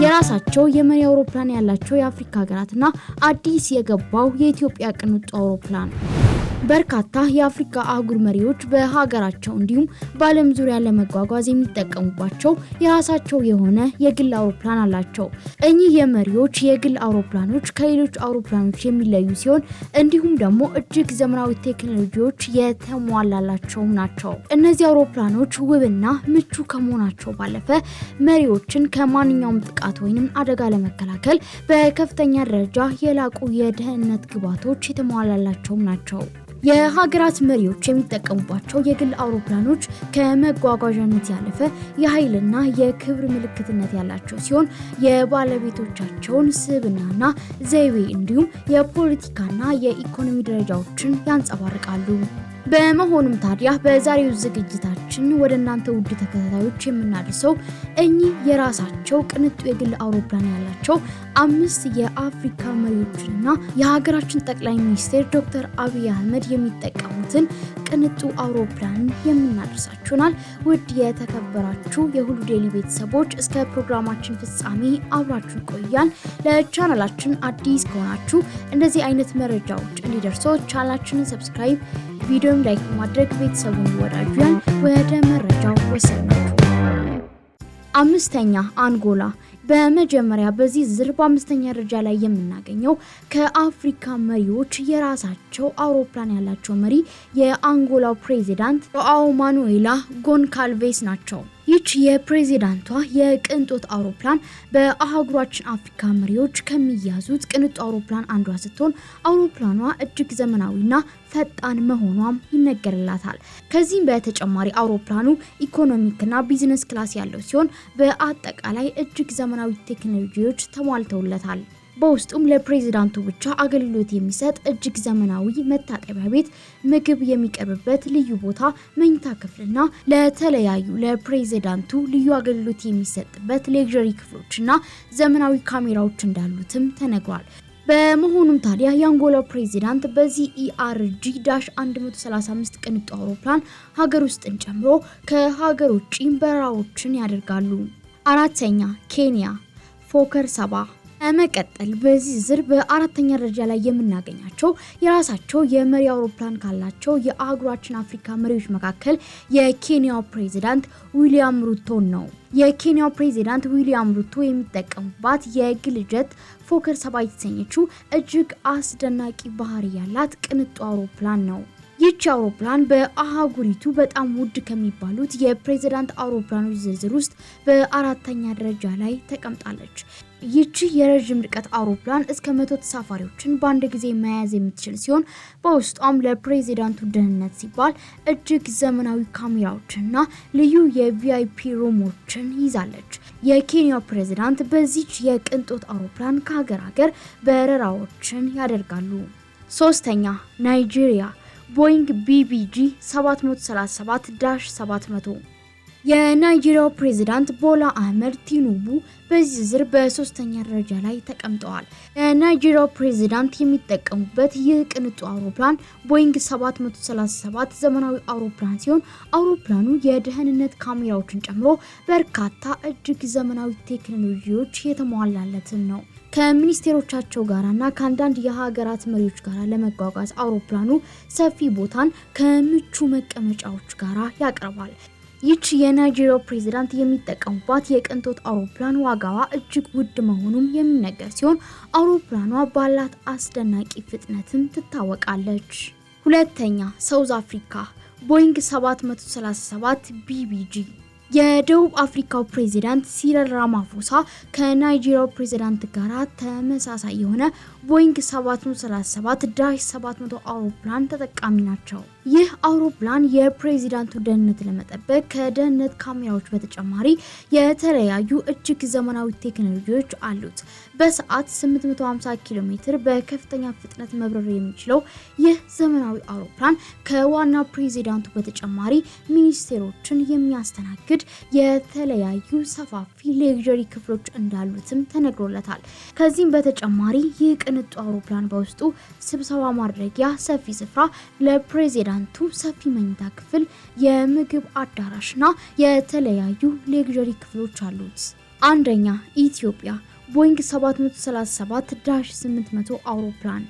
የራሳቸው የመሪ አውሮፕላን ያላቸው የአፍሪካ ሀገራትና አዲስ የገባው የኢትዮጵያ ቅንጡ አውሮፕላን በርካታ የአፍሪካ አህጉር መሪዎች በሀገራቸው እንዲሁም በዓለም ዙሪያ ለመጓጓዝ የሚጠቀሙባቸው የራሳቸው የሆነ የግል አውሮፕላን አላቸው። እኚህ የመሪዎች የግል አውሮፕላኖች ከሌሎች አውሮፕላኖች የሚለዩ ሲሆን እንዲሁም ደግሞ እጅግ ዘመናዊ ቴክኖሎጂዎች የተሟላላቸው ናቸው። እነዚህ አውሮፕላኖች ውብና ምቹ ከመሆናቸው ባለፈ መሪዎችን ከማንኛውም ጥቃት ወይንም አደጋ ለመከላከል በከፍተኛ ደረጃ የላቁ የደህንነት ግብዓቶች የተሟላላቸው ናቸው። የሀገራት መሪዎች የሚጠቀሙባቸው የግል አውሮፕላኖች ከመጓጓዣነት ያለፈ የኃይልና የክብር ምልክትነት ያላቸው ሲሆን የባለቤቶቻቸውን ስብዕናና ዘይቤ እንዲሁም የፖለቲካና የኢኮኖሚ ደረጃዎችን ያንጸባርቃሉ። በመሆኑም ታዲያ በዛሬው ዝግጅታችን ወደ እናንተ ውድ ተከታታዮች የምናደርሰው እኚህ የራሳቸው ቅንጡ የግል አውሮፕላን ያላቸው 5 የአፍሪካ መሪዎችና የሀገራችን ጠቅላይ ሚኒስትር ዶክተር አብይ አህመድ የሚጠቀሙትን ቅንጡ አውሮፕላን የምናደርሳችሁናል። ውድ የተከበራችሁ የሁሉ ዴይሊ ቤተሰቦች እስከ ፕሮግራማችን ፍጻሜ አብራችሁ ቆያል። ለቻናላችን አዲስ ከሆናችሁ እንደዚህ አይነት መረጃዎች እንዲደርሱ ቻናላችንን ሰብስክራይብ ቪዲዮን ላይክ ማድረግ ቤተሰቡን ይወዳጁን። ወደ መረጃው ወሰናችሁ። 5ኛ አንጎላ። በመጀመሪያ በዚህ ዝርዝር በ5ኛ ደረጃ ላይ የምናገኘው ከአፍሪካ መሪዎች የራሳቸው አውሮፕላን ያላቸው መሪ የአንጎላው ፕሬዚዳንት ጆአው ማኑኤላ ጎንካልቬስ ናቸው። ይህች የፕሬዚዳንቷ የቅንጦት አውሮፕላን በአህጉራችን አፍሪካ መሪዎች ከሚያዙት ቅንጡ አውሮፕላን አንዷ ስትሆን አውሮፕላኗ እጅግ ዘመናዊና ፈጣን መሆኗም ይነገርላታል። ከዚህም በተጨማሪ አውሮፕላኑ ኢኮኖሚክና ቢዝነስ ክላስ ያለው ሲሆን በአጠቃላይ እጅግ ዘመናዊ ቴክኖሎጂዎች ተሟልተውለታል። በውስጡም ለፕሬዚዳንቱ ብቻ አገልግሎት የሚሰጥ እጅግ ዘመናዊ መታጠቢያ ቤት፣ ምግብ የሚቀርብበት ልዩ ቦታ፣ መኝታ ክፍልና ለተለያዩ ለፕሬዚዳንቱ ልዩ አገልግሎት የሚሰጥበት ሌክዠሪ ክፍሎችና ዘመናዊ ካሜራዎች እንዳሉትም ተነግሯል። በመሆኑም ታዲያ የአንጎላው ፕሬዚዳንት በዚህ ERJ-135 ቅንጡ አውሮፕላን ሀገር ውስጥን ጨምሮ ከሀገር ውጭ በረራዎችን ያደርጋሉ። 4ኛ ኬንያ ፎከር 70። መቀጠል በዚህ ዝር በ4ኛ ደረጃ ላይ የምናገኛቸው የራሳቸው የመሪ አውሮፕላን ካላቸው የአህጉራችን አፍሪካ መሪዎች መካከል የኬንያው ፕሬዚዳንት ዊሊያም ሩቶ ነው። የኬንያው ፕሬዚዳንት ዊሊያም ሩቶ የሚጠቀሙባት የግል ጀት ፎከር 70 የተሰኘችው እጅግ አስደናቂ ባህሪ ያላት ቅንጡ አውሮፕላን ነው። ይህች አውሮፕላን በአህጉሪቱ በጣም ውድ ከሚባሉት የፕሬዚዳንት አውሮፕላኖች ዝርዝር ውስጥ በ4ኛ ደረጃ ላይ ተቀምጣለች። ይህች የረጅም ርቀት አውሮፕላን እስከ 100 ተሳፋሪዎችን በአንድ ጊዜ መያዝ የምትችል ሲሆን በውስጧም ለፕሬዚዳንቱ ደህንነት ሲባል እጅግ ዘመናዊ ካሜራዎችንና ልዩ የቪአይፒ ሩሞችን ይዛለች። የኬንያው ፕሬዚዳንት በዚች የቅንጦት አውሮፕላን ከሀገር ሀገር በረራዎችን ያደርጋሉ። 3ኛ ናይጄሪያ ቦይንግ BBG 737-700። የናይጄሪያው ፕሬዚዳንት ቦላ አህመድ ቲኑቡ በዚህ ዝር በ3ኛ ደረጃ ላይ ተቀምጠዋል። የናይጄሪያው ፕሬዚዳንት የሚጠቀሙበት ይህ ቅንጡ አውሮፕላን ቦይንግ 737 ዘመናዊ አውሮፕላን ሲሆን አውሮፕላኑ የደህንነት ካሜራዎችን ጨምሮ በርካታ እጅግ ዘመናዊ ቴክኖሎጂዎች የተሟላለትን ነው። ከሚኒስቴሮቻቸው ጋራና ከአንዳንድ የሀገራት መሪዎች ጋራ ለመጓጓዝ አውሮፕላኑ ሰፊ ቦታን ከምቹ መቀመጫዎች ጋራ ያቀርባል። ይህች የናይጄሪያው ፕሬዚዳንት የሚጠቀሙባት የቅንጦት አውሮፕላን ዋጋዋ እጅግ ውድ መሆኑም የሚነገር ሲሆን አውሮፕላኗ ባላት አስደናቂ ፍጥነትም ትታወቃለች። 2ኛ ሳውዝ አፍሪካ ቦይንግ 737 BBG። የደቡብ አፍሪካው ፕሬዚዳንት ሲሪል ራማፎሳ ከናይጄሪያው ፕሬዚዳንት ጋር ተመሳሳይ የሆነ ቦይንግ 737-700 አውሮፕላን ተጠቃሚ ናቸው። ይህ አውሮፕላን የፕሬዚዳንቱ ደህንነት ለመጠበቅ ከደህንነት ካሜራዎች በተጨማሪ የተለያዩ እጅግ ዘመናዊ ቴክኖሎጂዎች አሉት። በሰዓት 850 ኪሎ ሜትር በከፍተኛ ፍጥነት መብረር የሚችለው ይህ ዘመናዊ አውሮፕላን ከዋና ፕሬዚዳንቱ በተጨማሪ ሚኒስቴሮችን የሚያስተናግድ የተለያዩ ሰፋፊ ሌክዠሪ ክፍሎች እንዳሉትም ተነግሮለታል። ከዚህም በተጨማሪ ይህ ቅንጡ አውሮፕላን በውስጡ ስብሰባ ማድረጊያ ሰፊ ስፍራ፣ ለፕሬዚዳንቱ ሰፊ መኝታ ክፍል፣ የምግብ አዳራሽና የተለያዩ ሌክዠሪ ክፍሎች አሉት። አንደኛ ኢትዮጵያ ቦይንግ 737-800 አውሮፕላን።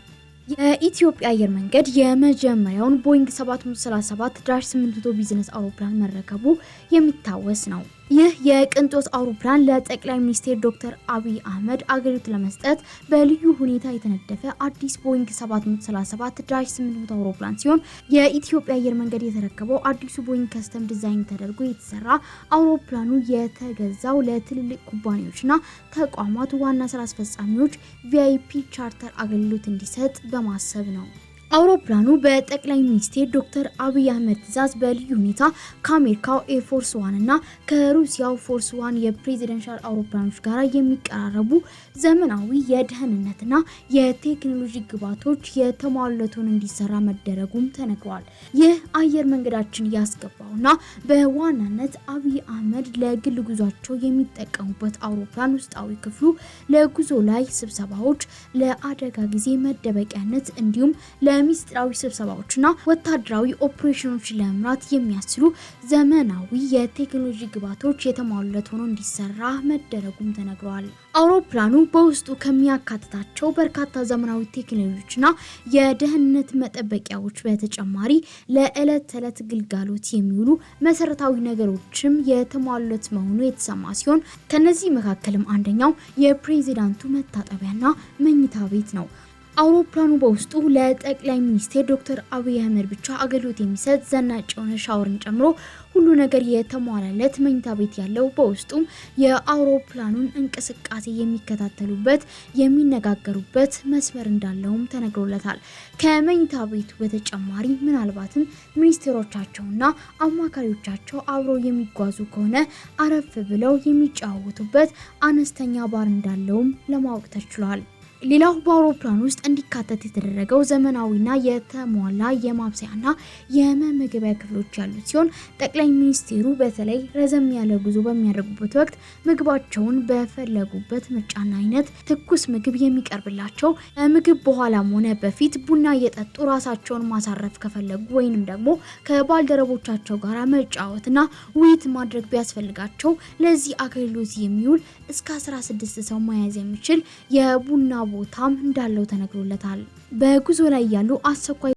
የኢትዮጵያ አየር መንገድ የመጀመሪያውን ቦይንግ 737-800 ቢዝነስ አውሮፕላን መረከቡ የሚታወስ ነው። ይህ የቅንጦት አውሮፕላን ለጠቅላይ ሚኒስትር ዶክተር አብይ አህመድ አገልግሎት ለመስጠት በልዩ ሁኔታ የተነደፈ አዲስ ቦይንግ 737-800 አውሮፕላን ሲሆን የኢትዮጵያ አየር መንገድ የተረከበው አዲሱ ቦይንግ ከስተም ዲዛይን ተደርጎ የተሰራ አውሮፕላኑ የተገዛው ለትልልቅ ኩባንያዎችና ተቋማት ዋና ስራ አስፈጻሚዎች ቪአይፒ ቻርተር አገልግሎት እንዲሰጥ በማሰብ ነው። አውሮፕላኑ በጠቅላይ ሚኒስትር ዶክተር አብይ አህመድ ትዕዛዝ በልዩ ሁኔታ ከአሜሪካው ኤርፎርስ 1 እና ከሩሲያው ፎርስ 1 የፕሬዚደንሻል አውሮፕላኖች ጋር የሚቀራረቡ ዘመናዊ የደህንነትና የቴክኖሎጂ ግብዓቶች የተሟሉለት ሆኖ እንዲሰራ መደረጉም ተነግሯል። ይህ አየር መንገዳችን ያስገባውና በዋናነት አብይ አህመድ ለግል ጉዟቸው የሚጠቀሙበት አውሮፕላን ውስጣዊ ክፍሉ ለጉዞ ላይ ስብሰባዎች፣ ለአደጋ ጊዜ መደበቂያነት እንዲሁም ለሚስጥራዊ ስብሰባዎችና ወታደራዊ ኦፕሬሽኖች ለመምራት የሚያስችሉ ዘመናዊ የቴክኖሎጂ ግብዓቶች የተሟሉለት ሆኖ እንዲሰራ መደረጉም ተነግሯል። አውሮፕላኑ በውስጡ ከሚያካትታቸው በርካታ ዘመናዊ ቴክኖሎጂዎችና የደህንነት መጠበቂያዎች በተጨማሪ ለዕለት ተዕለት ግልጋሎት የሚውሉ መሰረታዊ ነገሮችም የተሟሉለት መሆኑ የተሰማ ሲሆን ከነዚህ መካከልም አንደኛው የፕሬዚዳንቱ መታጠቢያና መኝታ ቤት ነው። አውሮፕላኑ በውስጡ ለጠቅላይ ሚኒስትር ዶክተር አብይ አህመድ ብቻ አገልግሎት የሚሰጥ ዘናጭ የሆነ ሻወርን ጨምሮ ሁሉ ነገር የተሟላለት መኝታ ቤት ያለው፣ በውስጡም የአውሮፕላኑን እንቅስቃሴ የሚከታተሉበት የሚነጋገሩበት መስመር እንዳለውም ተነግሮለታል። ከመኝታ ቤቱ በተጨማሪ ምናልባትም ሚኒስትሮቻቸውና አማካሪዎቻቸው አብረው የሚጓዙ ከሆነ አረፍ ብለው የሚጫወቱበት አነስተኛ ባር እንዳለውም ለማወቅ ተችሏል። ሌላው በአውሮፕላን ውስጥ እንዲካተት የተደረገው ዘመናዊና የተሟላ የማብሰያና የመመገቢያ ክፍሎች ያሉት ሲሆን ጠቅላይ ሚኒስትሩ በተለይ ረዘም ያለ ጉዞ በሚያደርጉበት ወቅት ምግባቸውን በፈለጉበት ምርጫና አይነት ትኩስ ምግብ የሚቀርብላቸው፣ ምግብ በኋላም ሆነ በፊት ቡና እየጠጡ ራሳቸውን ማሳረፍ ከፈለጉ ወይንም ደግሞ ከባልደረቦቻቸው ጋር መጫወትና ውይይት ማድረግ ቢያስፈልጋቸው ለዚህ አገልግሎት የሚውል እስከ 16 ሰው መያዝ የሚችል የቡና ቦታም እንዳለው ተነግሮለታል። በጉዞ ላይ ያሉ አስቸኳይ